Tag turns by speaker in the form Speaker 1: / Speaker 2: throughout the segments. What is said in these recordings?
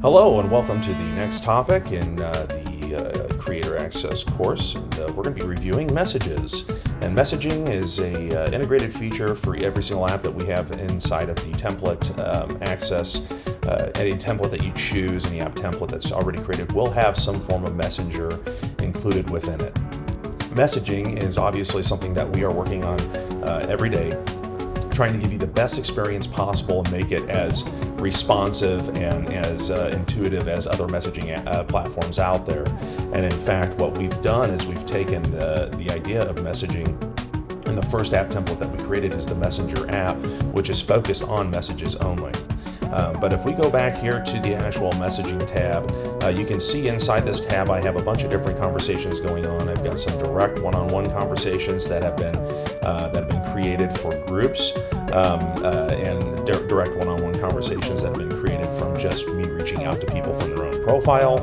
Speaker 1: Hello and welcome to the next topic in the Creator Access course. And, we're going to be reviewing messages. And messaging is a integrated feature for every single app that we have inside of the template access. Any template that you choose, any app template that's already created will have some form of messenger included within it. Messaging is obviously something that we are working on every day, trying to give you the best experience possible and make it as responsive and as intuitive as other messaging platforms out there. And in fact, what we've done is we've taken the idea of messaging, and the first app template that we created is the Messenger app, which is focused on messages only. But if we go back here to the actual messaging tab, you can see inside this tab I have a bunch of different conversations going on. I've got some direct one-on-one conversations that have been created for groups, and direct one-on-one conversations that have been created from just me reaching out to people from their own profile.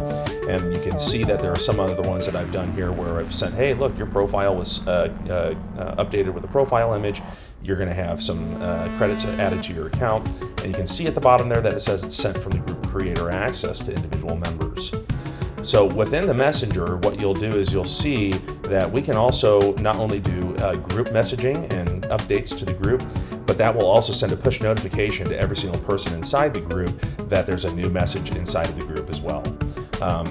Speaker 1: And you can see that there are some other ones that I've done here where I've sent, hey, look, your profile was updated with a profile image. You're going to have some credits added to your account. And you can see at the bottom there that it says it's sent from the group Creator Access to individual members. So within the Messenger, what you'll do is you'll see that we can also not only do group messaging and updates to the group, but that will also send a push notification to every single person inside the group that there's a new message inside of the group as well.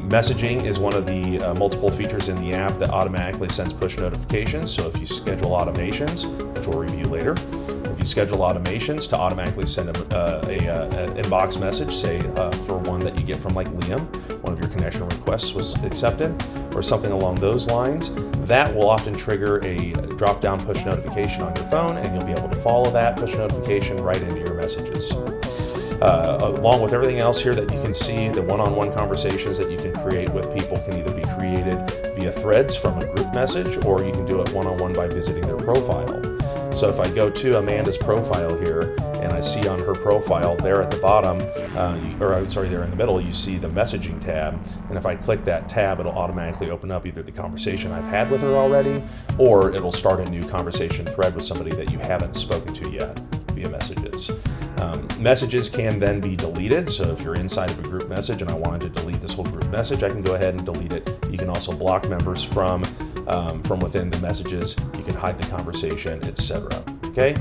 Speaker 1: Messaging is one of the multiple features in the app that automatically sends push notifications. So if you schedule automations, which we'll review later, if you schedule automations to automatically send an inbox message, say for one that you get from like Liam, one of your connection requests was accepted, or something along those lines, that will often trigger a drop-down push notification on your phone, and you'll be able to follow that push notification right into your messages. Along with everything else here that you can see, the one-on-one conversations that you can create with people can either be created via threads from a group message, or you can do it one-on-one by visiting their profile. So if I go to Amanda's profile here, and I see on her profile there at the bottom, there in the middle, you see the messaging tab. And if I click that tab, it'll automatically open up either the conversation I've had with her already, or it'll start a new conversation thread with somebody that you haven't spoken to yet via messages. Messages can then be deleted. So if you're inside of a group message and I wanted to delete this whole group message, I can go ahead and delete it. You can also block members from within the messages. You can hide the conversation, etc. Okay?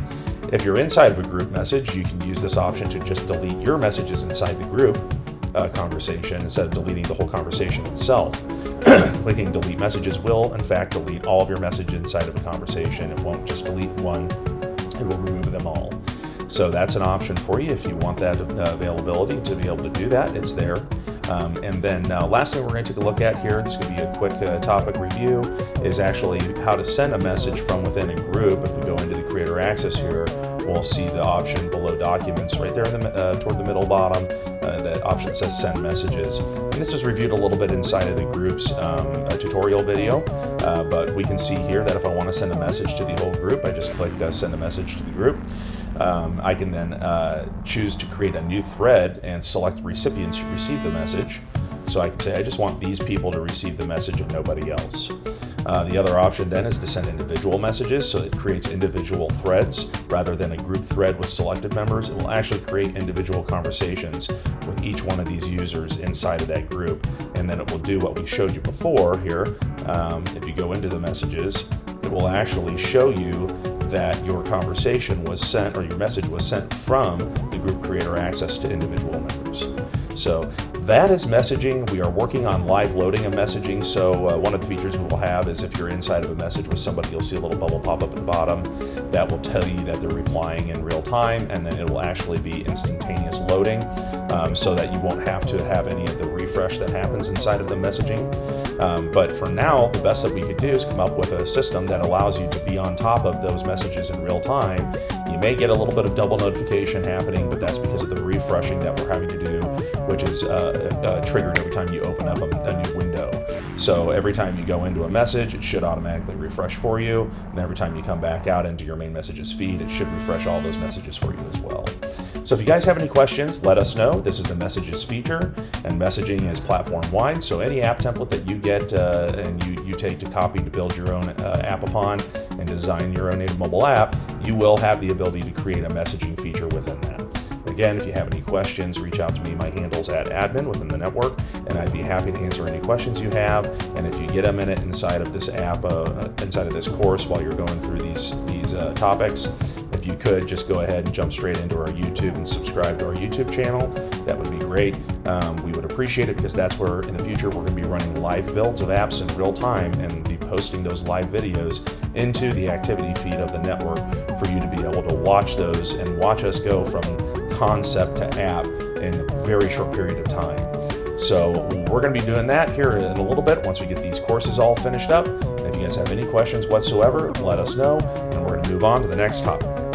Speaker 1: If you're inside of a group message, you can use this option to just delete your messages inside the group conversation instead of deleting the whole conversation itself. Clicking delete messages will, in fact, delete all of your messages inside of a conversation. It won't just delete one, it will remove them all. So that's an option for you if you want that availability to be able to do that. It's there. And then last thing we're going to take a look at here, this is going to be a quick topic review, is actually how to send a message from within a group. If we go into the Creator Access here, we'll see the option below Documents right there in the, toward the middle bottom. That option says Send Messages. And this is reviewed a little bit inside of the group's tutorial video, but we can see here that if I want to send a message to the whole group, I just click Send a Message to the group. I can then choose to create a new thread and select recipients who receive the message. So I can say I just want these people to receive the message and nobody else. The other option then is to send individual messages, so it creates individual threads rather than a group thread with selected members. It will actually create individual conversations with each one of these users inside of that group, and then it will do what we showed you before here. If you go into the messages, it will actually show you that your conversation was sent, or your message was sent from the group Creator Access to individual members. So that is messaging. We are working on live loading of messaging. So one of the features we will have is if you're inside of a message with somebody, you'll see a little bubble pop up at the bottom that will tell you that they're replying in real time, and then it will actually be instantaneous loading, so that you won't have to have any of the refresh that happens inside of the messaging. But for now, the best that we could do is come up with a system that allows you to be on top of those messages in real time. You may get a little bit of double notification happening, but that's because of the refreshing that we're having to do, which is triggered every time you open up a new window. So every time you go into a message, it should automatically refresh for you. And every time you come back out into your main messages feed, it should refresh all those messages for you as well. So if you guys have any questions, let us know. This is the Messages feature, and messaging is platform-wide. So any app template that you get and you take to copy to build your own app upon and design your own native mobile app, you will have the ability to create a messaging feature within that. again, if you have any questions, reach out to me. My handle's @admin within the network, and I'd be happy to answer any questions you have. And if you get a minute inside of this app, inside of this course while you're going through these topics, if you could just go ahead and jump straight into our YouTube and subscribe to our YouTube channel, that would be great. We would appreciate it, because that's where in the future we're going to be running live builds of apps in real time and be posting those live videos into the activity feed of the network for you to be able to watch those and watch us go from concept to app in a very short period of time. So we're going to be doing that here in a little bit once we get these courses all finished up. And if you guys have any questions whatsoever, let us know, and we're going to move on to the next topic.